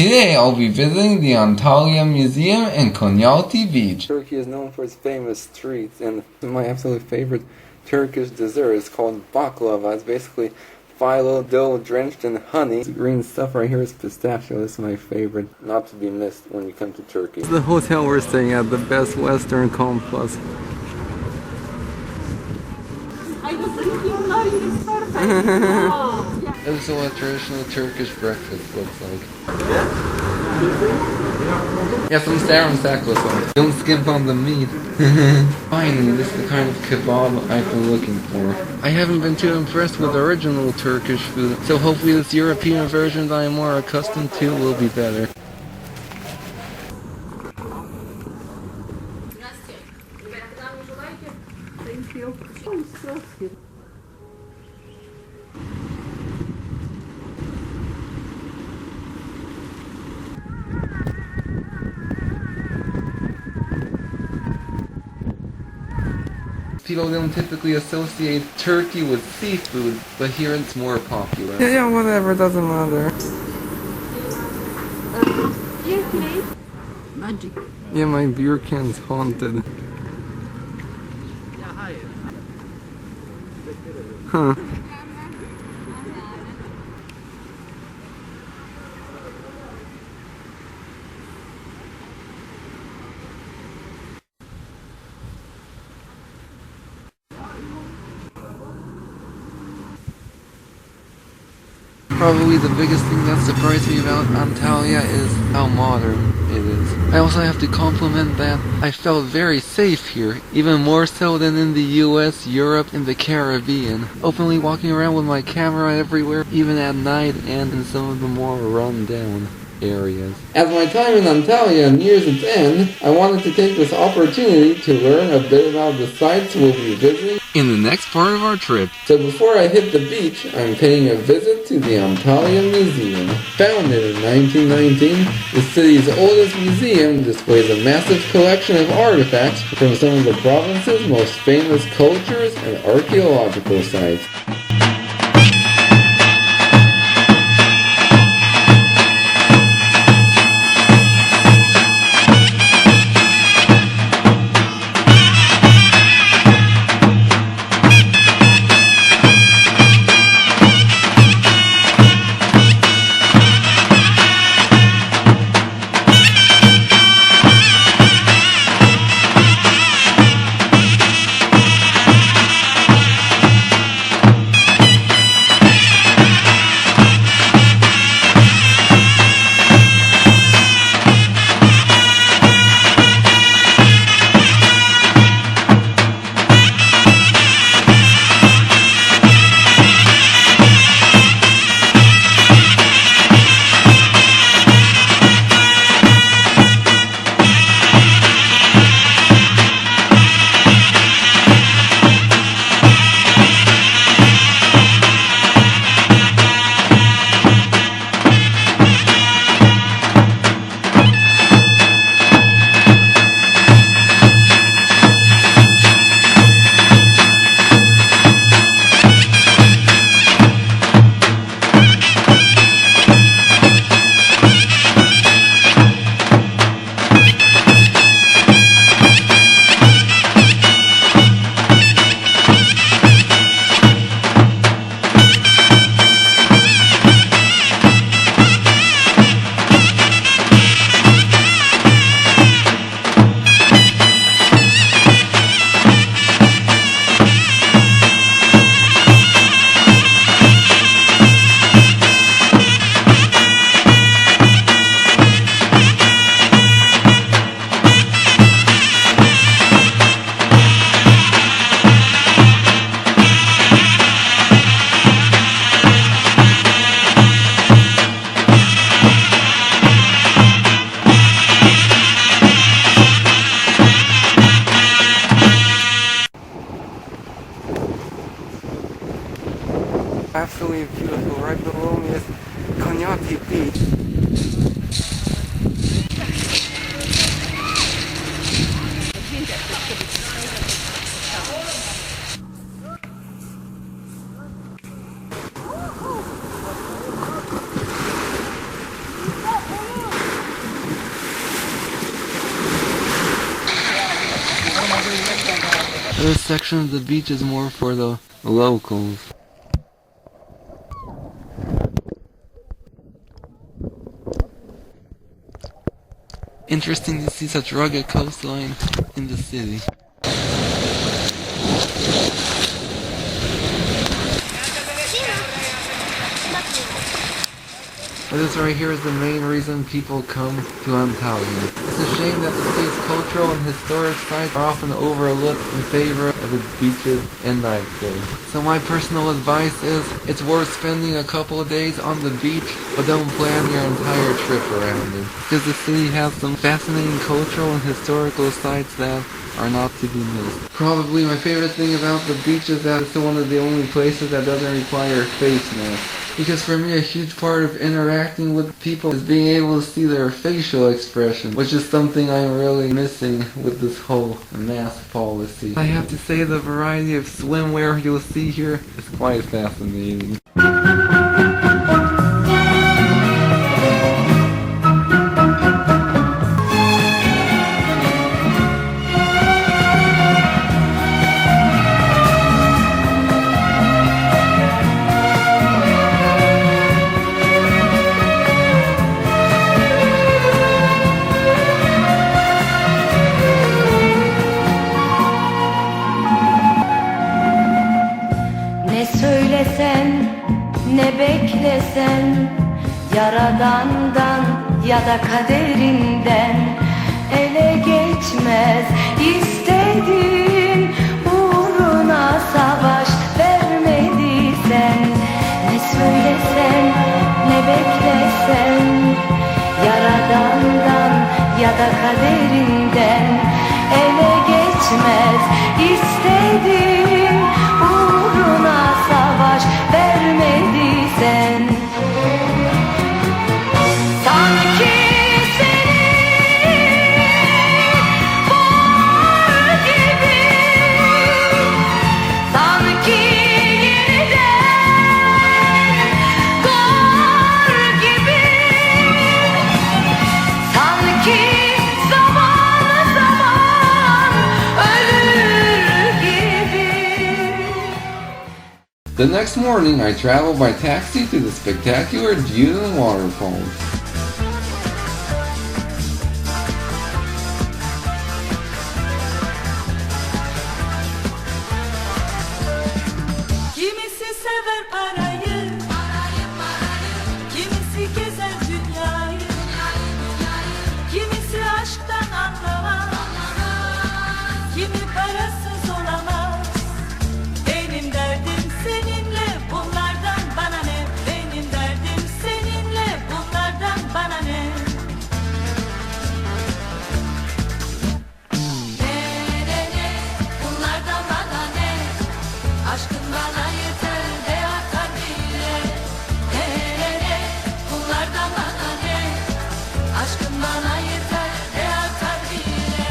Today I'll be visiting the Antalya Museum in Konyaalti Beach. Turkey is known for its famous streets, and my absolute favorite Turkish dessert is called baklava. It's basically phyllo dough drenched in honey. This green stuff right here is pistachio. This is my favorite, not to be missed when you come to Turkey. This is the hotel we're staying at, the Best Western Complex. This is what traditional Turkish breakfast looks like. Yeah, some sack with them. Don't skimp on the meat. Finally, this is the kind of kebab I've been looking for. I haven't been too impressed with original Turkish food, so hopefully this European version that I'm more accustomed to will be better. Thank you. Oh, so cute. People don't typically associate Turkey with seafood, but here it's more popular. Yeah, whatever, doesn't matter. Magic. Yeah, my beer can's haunted. Huh. Probably the biggest thing that surprised me about Antalya is how modern it is. I also have to compliment that I felt very safe here, even more so than in the US, Europe, and the Caribbean. Openly walking around with my camera everywhere, even at night and in some of the more run-down areas. As my time in Antalya nears its end, I wanted to take this opportunity to learn a bit about the sites we'll be visiting in the next part of our trip. So before I hit the beach, I'm paying a visit to the Antalya Museum. Founded in 1919, the city's oldest museum displays a massive collection of artifacts from some of the province's most famous cultures and archaeological sites. This section of the beach is more for the locals. Interesting to see such rugged coastline in the city. This right here is the main reason people come to Antalya. It's a shame that the state's cultural and historic sites are often overlooked in favor of its beaches and nightclubs. So my personal advice is, it's worth spending a couple of days on the beach, but don't plan your entire trip around it. Because the city has some fascinating cultural and historical sites that are not to be missed. Probably my favorite thing about the beach is that it's one of the only places that doesn't require face masks. Because for me, a huge part of interacting with people is being able to see their facial expression, which is something I'm really missing with this whole mask policy. I have to say the variety of swimwear you'll see here is quite fascinating. Ne beklesen Yaradan'dan ya da kaderinden ele geçmez istedin uğruna savaş vermediysen ne söylesen ne beklesen Yaradan'dan ya da kaderinden ele geçmez istedin uğruna savaş vermediysen sanki seni var gibi sanki yeniden doğar gibi sanki zaman zaman ölür gibi. The next morning, I traveled by taxi to the spectacular Duden Waterfalls. Kimisi sever parayı, kimisi gezer dünyayı, kimisi aşktan anlamaz, kimi parasız olamaz. Benim derdim seninle, bunlardan bana ne? Benim derdim seninle, bunlardan bana ne? Ne, bunlardan bana ne? Aşkın bana yeter de artar bile. Ne, bunlardan bana ne? Aşkın bana yeter de artar bile.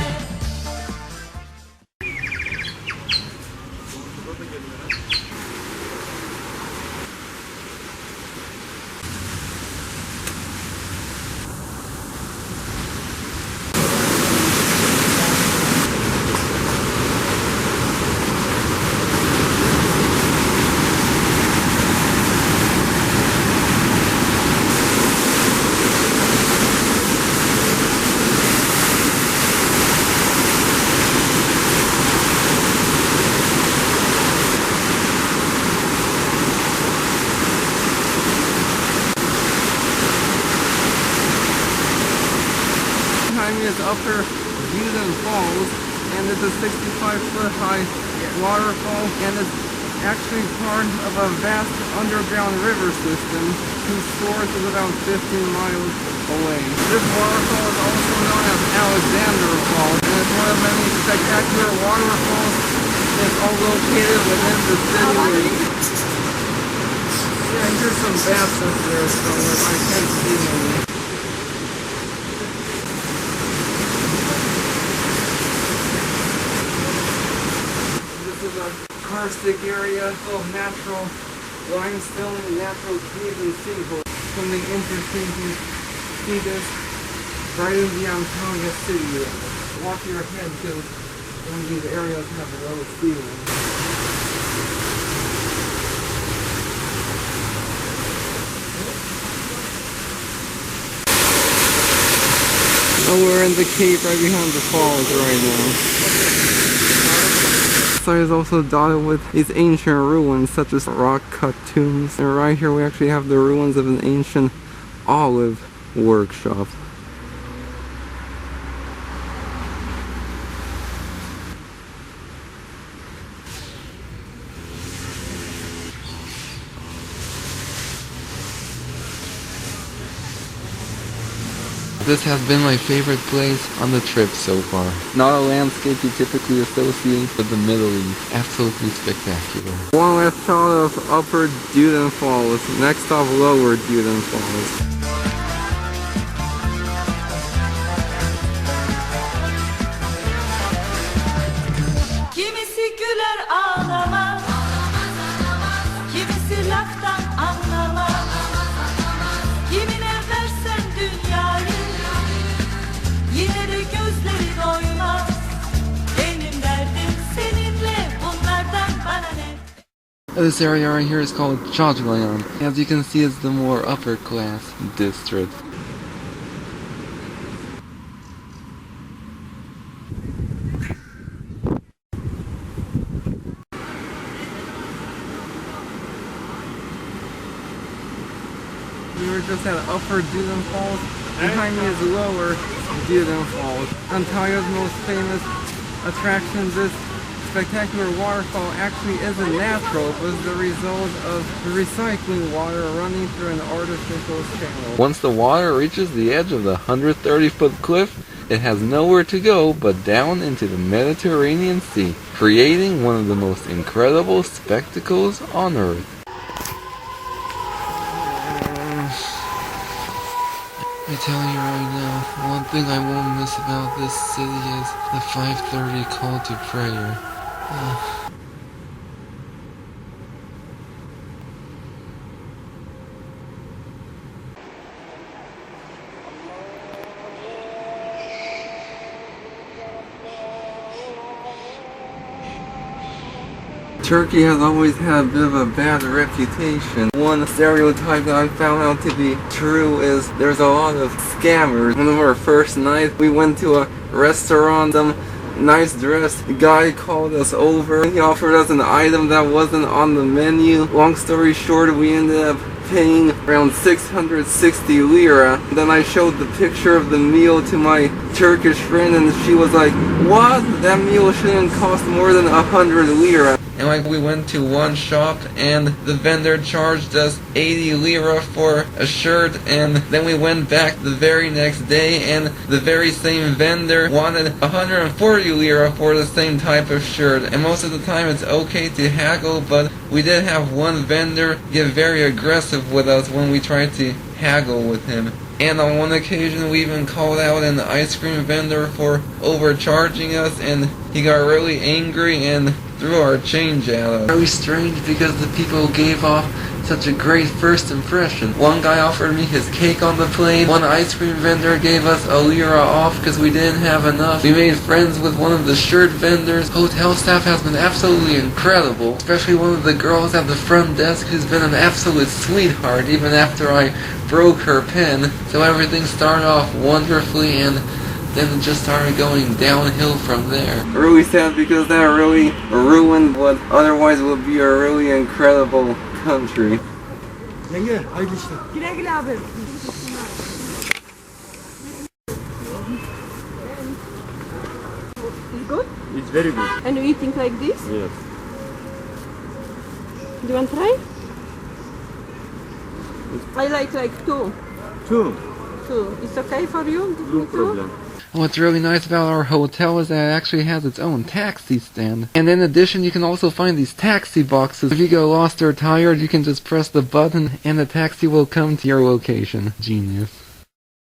Behind me is Upper Duden Falls, and it's a 65-foot high waterfall, and it's actually part of a vast underground river system whose source is about 15 miles away. This waterfall is also known as Alexander Falls, and it's one of many spectacular waterfalls. It's all located within the city. Yeah, here's some bats up there, so I can't see them. This is a karstic area full of natural limestone and natural caves and sinkholes. Something interesting to see this right in the Antalya city. Walk your head to when these areas have low ceilings. Oh, we're in the cave right behind the falls right now. This side is also dotted with these ancient ruins such as rock-cut tombs. And right here we actually have the ruins of an ancient olive workshop. This has been my favorite place on the trip so far. Not a landscape you typically associate with the Middle East. Absolutely spectacular. One last shot of Upper Duden Falls. Next stop, Lower Duden Falls. Kimisi güler ağlamaz, kimisi laftan anlamaz. Kimine versen dünyayı, yine de gözlerin oymaz. Benim derdim seninle, bunlardan bana ne? This area right here is called Chajlayan. As you can see, it's the more upper class district. We were just at Upper Duden Falls. Behind me is Lower Duden Falls. Antalya's most famous attraction. This spectacular waterfall actually isn't natural, but is the result of recycling water running through an artificial channel. Once the water reaches the edge of the 130-foot cliff, it has nowhere to go but down into the Mediterranean Sea, creating one of the most incredible spectacles on Earth. I tell you right now, one thing I won't miss about this city is the 5:30 call to prayer. Turkey has always had a bit of a bad reputation. One stereotype that I found out to be true is there's a lot of scammers. One of our first nights, we went to a restaurant. Some nice dressed guy called us over. He offered us an item that wasn't on the menu. Long story short, we ended up paying around 660 lira. Then I showed the picture of the meal to my Turkish friend and she was like, what? That meal shouldn't cost more than 100 lira. And like we went to one shop and the vendor charged us 80 lira for a shirt, and then we went back the very next day and the very same vendor wanted 140 lira for the same type of shirt. And most of the time it's okay to haggle, but we did have one vendor get very aggressive with us when we tried to haggle with him. And on one occasion we even called out an ice cream vendor for overcharging us, and he got really angry and threw our change at us. Very strange because the people gave off such a great first impression. One guy offered me his cake on the plane. One ice cream vendor gave us a lira off because we didn't have enough. We made friends with one of the shirt vendors. Hotel staff has been absolutely incredible, especially one of the girls at the front desk who's been an absolute sweetheart even after I broke her pen. So everything started off wonderfully and then it just started going downhill from there. Really sad because that really ruined what otherwise would be a really incredible country. Güle güle abi. It's good? It's very good. And you eating like this? Yes. Do you want to try? I like two. Two. Two. It's okay for you? Give No me two? problem. What's really nice about our hotel is that it actually has its own taxi stand. And in addition, you can also find these taxi boxes. If you get lost or tired, you can just press the button and the taxi will come to your location. Genius.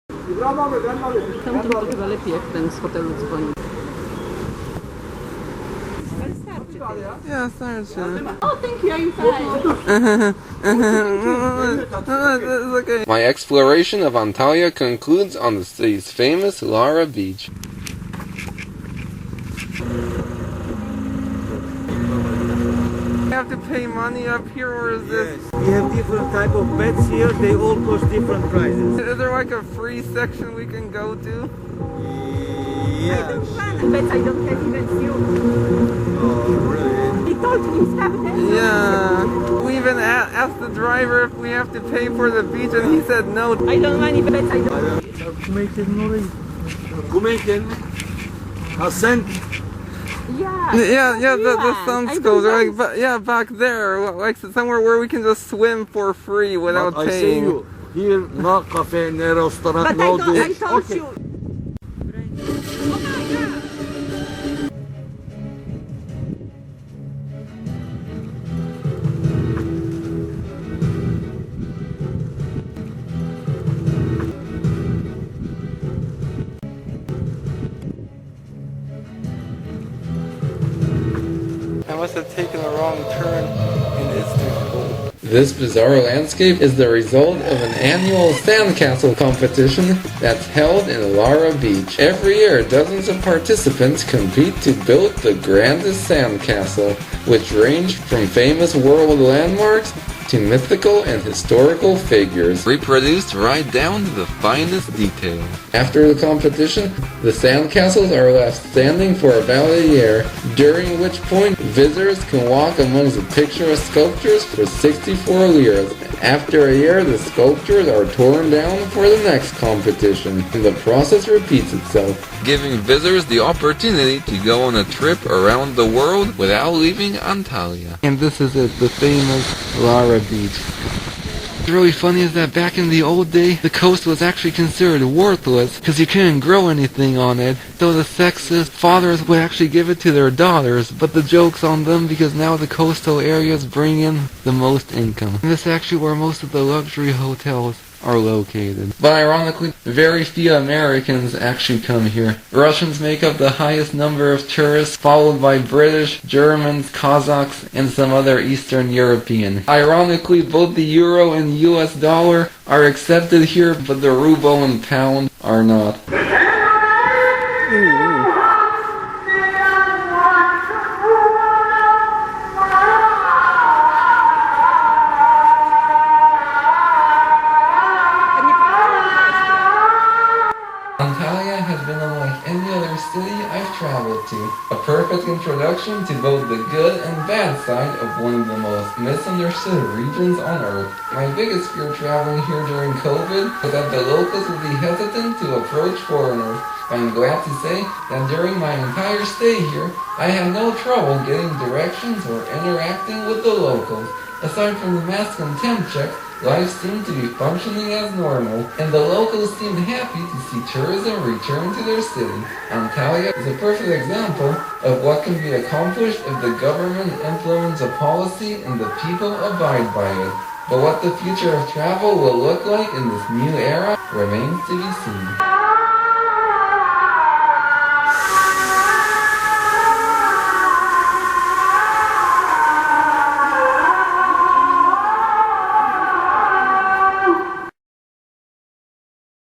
Tam to było chyba lepiej, jak ten z hotelu dzwoni. Yeah, starczy. Oh, thank you. I'm fine. It's okay. My exploration of Antalya concludes on the city's famous Lara Beach. You have to pay money up here, or is this? Yes. We have different type of beds here. They all cost different prices. Is there like a free section we can go to? Yeah. But I don't have even few. Oh, really? He told me he's having it. Yeah. We even asked the driver if we have to pay for the beach, and he said no. I don't money, but I don't. Kumeyken. Hasan. Yeah. Yeah, the I sounds don't goes know. like, but yeah, back there, like somewhere where we can just swim for free without But I say paying. you, here no cafe, no restaurant, But no I this. told Okay. you. I must have taken a wrong turn in Istanbul. This bizarre landscape is the result of an annual sandcastle competition that's held in Lara Beach. Every year, dozens of participants compete to build the grandest sandcastle, which range from famous world landmarks to mythical and historical figures, reproduced right down to the finest detail. After the competition, the sandcastles are left standing for about a year, during which point visitors can walk amongst the picturesque sculptures for 64 liras. After a year, the sculptures are torn down for the next competition, and the process repeats itself, giving visitors the opportunity to go on a trip around the world without leaving Antalya. And this is it, the famous Lara Beach. What's really funny is that back in the old day, the coast was actually considered worthless because you couldn't grow anything on it. So the sexist fathers would actually give it to their daughters, but the joke's on them because now the coastal areas bring in the most income. And this is actually where most of the luxury hotels are located. But ironically, very few Americans actually come here. Russians make up the highest number of tourists, followed by British, Germans, Kazakhs, and some other Eastern European. Ironically, both the euro and US dollar are accepted here, but the ruble and pound are not. Antalya has been unlike any other city I've traveled to. A perfect introduction to both the good and bad side of one of the most misunderstood regions on earth. My biggest fear traveling here during COVID was that the locals would be hesitant to approach foreigners. I'm glad to say that during my entire stay here, I had no trouble getting directions or interacting with the locals. Aside from the mask and temp checks, life seemed to be functioning as normal, and the locals seemed happy to see tourism return to their city. Antalya is a perfect example of what can be accomplished if the government implements a policy and the people abide by it. But what the future of travel will look like in this new era remains to be seen.